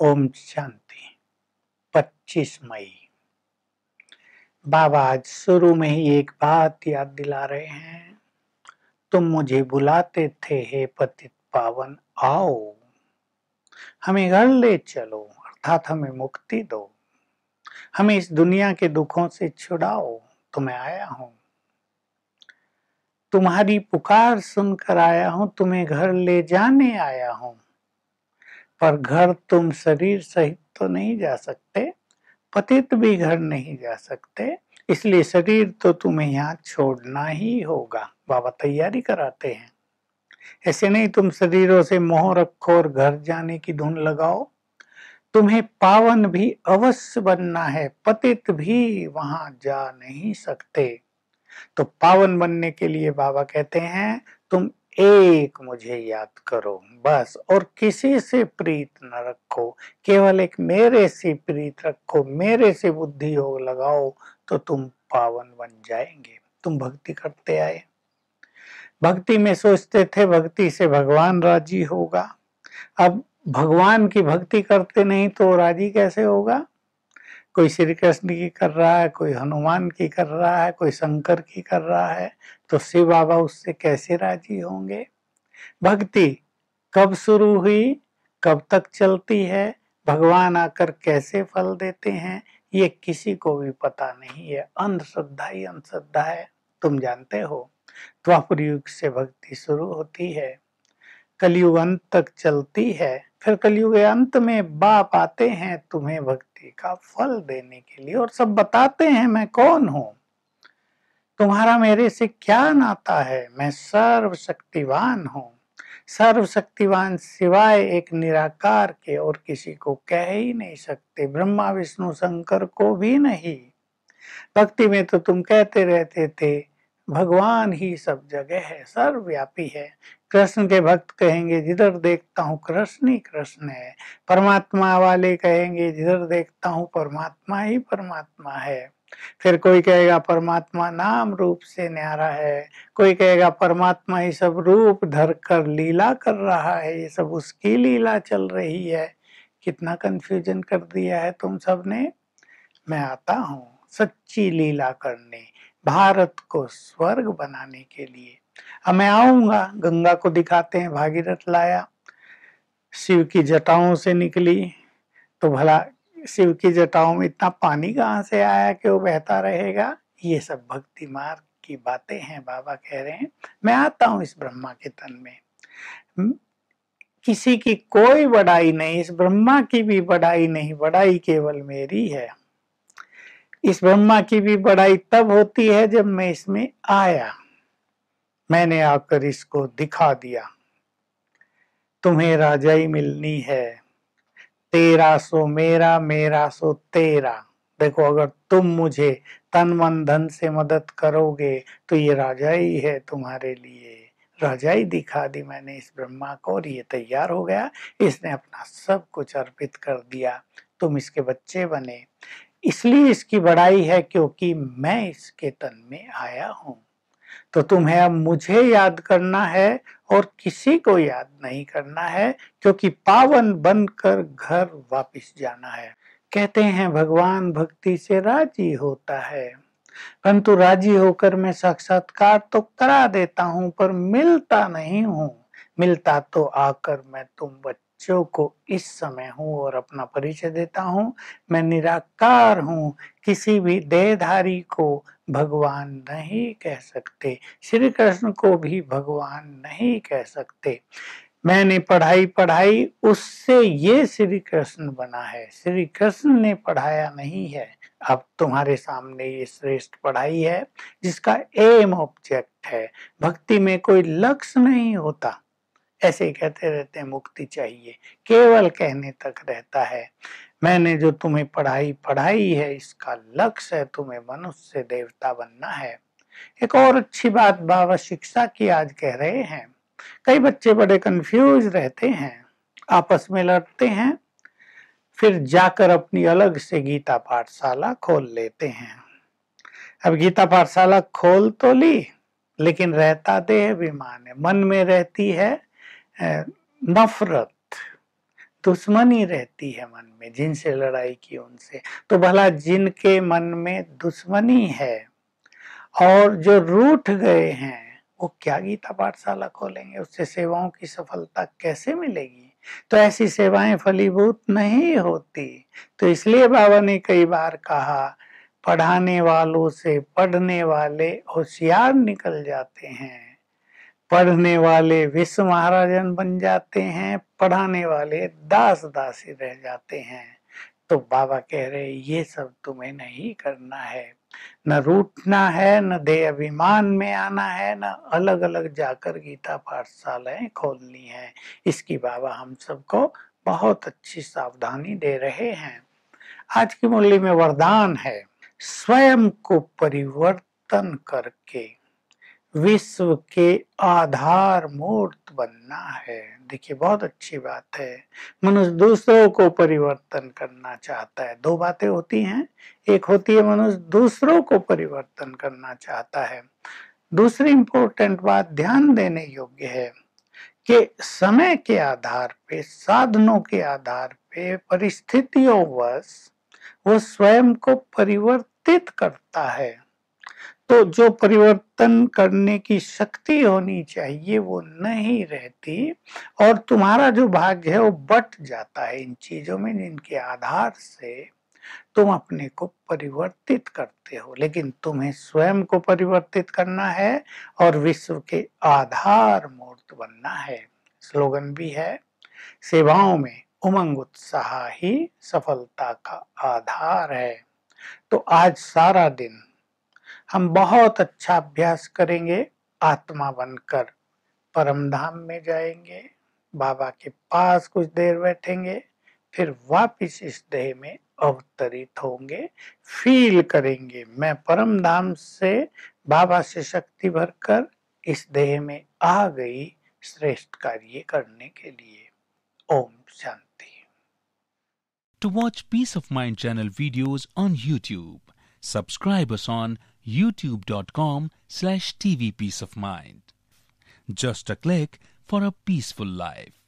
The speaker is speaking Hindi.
ओम शांति। 25 मई। बाबा आज शुरू में ही एक बात याद दिला रहे हैं। तुम मुझे बुलाते थे, हे पतित पावन, आओ हमें घर ले चलो, अर्थात हमें मुक्ति दो, हमें इस दुनिया के दुखों से छुड़ाओ। तो मैं आया हूँ, तुम्हारी पुकार सुनकर आया हूँ, तुम्हें घर ले जाने आया हूँ। पर घर तुम शरीर सहित तो नहीं जा सकते, पतित भी घर नहीं जा सकते, इसलिए शरीर तो तुम्हें यहाँ छोड़ना ही होगा। बाबा तैयारी कराते हैं। ऐसे नहीं तुम शरीरों से मोह रखो और घर जाने की धुन लगाओ। तुम्हें पावन भी अवश्य बनना है, पतित भी वहां जा नहीं सकते। तो पावन बनने के लिए बाबा कहते हैं तुम एक मुझे याद करो बस, और किसी से प्रीत न रखो, केवल एक मेरे से प्रीत रखो, मेरे से बुद्धि योग लगाओ तो तुम पावन बन जाएंगे। तुम भक्ति करते आए, भक्ति में सोचते थे भक्ति से भगवान राजी होगा। अब भगवान की भक्ति करते नहीं तो राजी कैसे होगा? कोई श्री कृष्ण की कर रहा है, कोई हनुमान की कर रहा है, कोई शंकर की कर रहा है, तो शिव बाबा उससे कैसे राजी होंगे? भक्ति कब शुरू हुई, कब तक चलती है, भगवान आकर कैसे फल देते हैं, ये किसी को भी पता नहीं है। अंधश्रद्धा ही अंधश्रद्धा है। तुम जानते हो द्वापर युग से भक्ति शुरू होती है, कलयुग अंत तक चलती है, फिर कलयुग अंत में बाप आते हैं तुम्हें भक्ति का फल देने के लिए और सब बताते हैं मैं कौन हूं, तुम्हारा मेरे से क्या नाता है, मैं सर्वशक्तिवान हूं। सर्वशक्तिवान सिवाय एक निराकार के और किसी को कह ही नहीं सकते, ब्रह्मा विष्णु शंकर को भी नहीं। भक्ति में तो तुम कहते रहते थे भगवान ही सब जगह है, सर्वव्यापी है। कृष्ण के भक्त कहेंगे जिधर देखता हूँ कृष्ण ही कृष्ण है। परमात्मा वाले कहेंगे जिधर देखता हूँ परमात्मा ही परमात्मा है। फिर कोई कहेगा परमात्मा नाम रूप से न्यारा है, कोई कहेगा परमात्मा ही सब रूप धर कर लीला कर रहा है, ये सब उसकी लीला चल रही है। कितना कंफ्यूजन कर दिया है तुम सब ने। मैं आता हूँ सच्ची लीला करने, भारत को स्वर्ग बनाने के लिए। अब मैं आऊंगा, गंगा को दिखाते हैं भागीरथ लाया, शिव की जटाओं से निकली, तो भला शिव की जटाओं में इतना पानी कहाँ से आया कि वो बहता रहेगा? ये सब भक्ति मार्ग की बातें हैं। बाबा कह रहे हैं मैं आता हूँ इस ब्रह्मा के तन में, किसी की कोई बड़ाई नहीं, इस ब्रह्मा की भी बड़ाई नहीं, बड़ाई केवल मेरी है। इस ब्रह्मा की भी बड़ाई तब होती है जब मैं इसमें आया, मैंने आकर इसको दिखा दिया। तुम्हें राजाई मिलनी है, तेरा सो मेरा, मेरा सो तेरा। देखो अगर तुम मुझे तन मन धन से मदद करोगे तो ये राजाई है तुम्हारे लिए। राजाई दिखा दी मैंने इस ब्रह्मा को और ये तैयार हो गया, इसने अपना सब कुछ अर्पित कर दिया, तुम इसके बच्चे बने। इसलिए इसकी बड़ाई है क्योंकि मैं इसके तन में आया हूं। तो तुम्हें अब मुझे याद करना है और किसी को याद नहीं करना है, क्योंकि पावन बनकर घर वापस जाना है। कहते हैं भगवान भक्ति से राजी होता है, परंतु राजी होकर मैं साक्षात्कार तो करा देता हूं पर मिलता नहीं हूं। मिलता तो आकर मैं तुम बच्चों को इस समय हूं और अपना परिचय देता हूं। मैं निराकार हूं, किसी भी देहधारी को भगवान नहीं कह सकते, श्री कृष्ण को भी भगवान नहीं कह सकते। मैंने पढ़ाई पढ़ाई उससे ये श्री कृष्ण बना है, श्री कृष्ण ने पढ़ाया नहीं है। अब तुम्हारे सामने ये श्रेष्ठ पढ़ाई है जिसका एम ऑब्जेक्ट है। भक्ति में कोई लक्ष्य नहीं होता, ऐसे ही कहते रहते हैं मुक्ति चाहिए, केवल कहने तक रहता है। मैंने जो तुम्हें पढ़ाई पढ़ाई है इसका लक्ष्य है तुम्हें मनुष्य से देवता बनना है। एक और अच्छी बात बाबा शिक्षा की आज कह रहे हैं। कई बच्चे बड़े कंफ्यूज रहते हैं, आपस में लड़ते हैं, फिर जाकर अपनी अलग से गीता पाठशाला खोल लेते हैं। अब गीता पाठशाला खोल तो ली, लेकिन रहता देह अभिमान है, मन में रहती है नफरत, दुश्मनी रहती है मन में, जिनसे लड़ाई की उनसे। तो भला जिनके मन में दुश्मनी है और जो रूठ गए हैं, वो क्या गीता पाठशाला खोलेंगे? उससे सेवाओं की सफलता कैसे मिलेगी? तो ऐसी सेवाएं फलीभूत नहीं होती। तो इसलिए बाबा ने कई बार कहा, पढ़ाने वालों से पढ़ने वाले होशियार निकल जाते हैं, पढ़ने वाले विश्व महाराजन बन जाते हैं, पढ़ाने वाले दास दासी रह जाते हैं। तो बाबा कह रहे ये सब तुम्हें नहीं करना है, न रूठना है, न देह अभिमान में आना है, न अलग अलग जाकर गीता पाठशालाएं खोलनी है। इसकी बाबा हम सबको बहुत अच्छी सावधानी दे रहे हैं। आज की मुरली में वरदान है, स्वयं को परिवर्तन करके विश्व के आधार मूर्त बनना है। देखिए बहुत अच्छी बात है। मनुष्य दूसरों को परिवर्तन करना चाहता है। दो बातें होती हैं, एक होती है मनुष्य दूसरों को परिवर्तन करना चाहता है। दूसरी इंपॉर्टेंट बात ध्यान देने योग्य है कि समय के आधार पे, साधनों के आधार पे, परिस्थितियों वश वो स्वयं को परिवर्तित करता है। तो जो परिवर्तन करने की शक्ति होनी चाहिए वो नहीं रहती, और तुम्हारा जो भाग्य है वो बट जाता है इन चीजों में जिनके आधार से तुम अपने को परिवर्तित करते हो। लेकिन तुम्हें स्वयं को परिवर्तित करना है और विश्व के आधार मूर्त बनना है। स्लोगन भी है, सेवाओं में उमंग उत्साह ही सफलता का आधार है। तो आज सारा दिन हम बहुत अच्छा अभ्यास करेंगे, आत्मा बनकर परम धाम में जाएंगे, बाबा के पास कुछ देर बैठेंगे, फिर वापिस इस देह में अवतरित होंगे। फील करेंगे मैं परम धाम से बाबा से शक्ति भरकर इस देह में आ गई श्रेष्ठ कार्य करने के लिए। Om Shanti. To watch Peace of Mind channel videos on YouTube, subscribe us on youtube.com/tvpeaceofmind. Just a click for a peaceful life.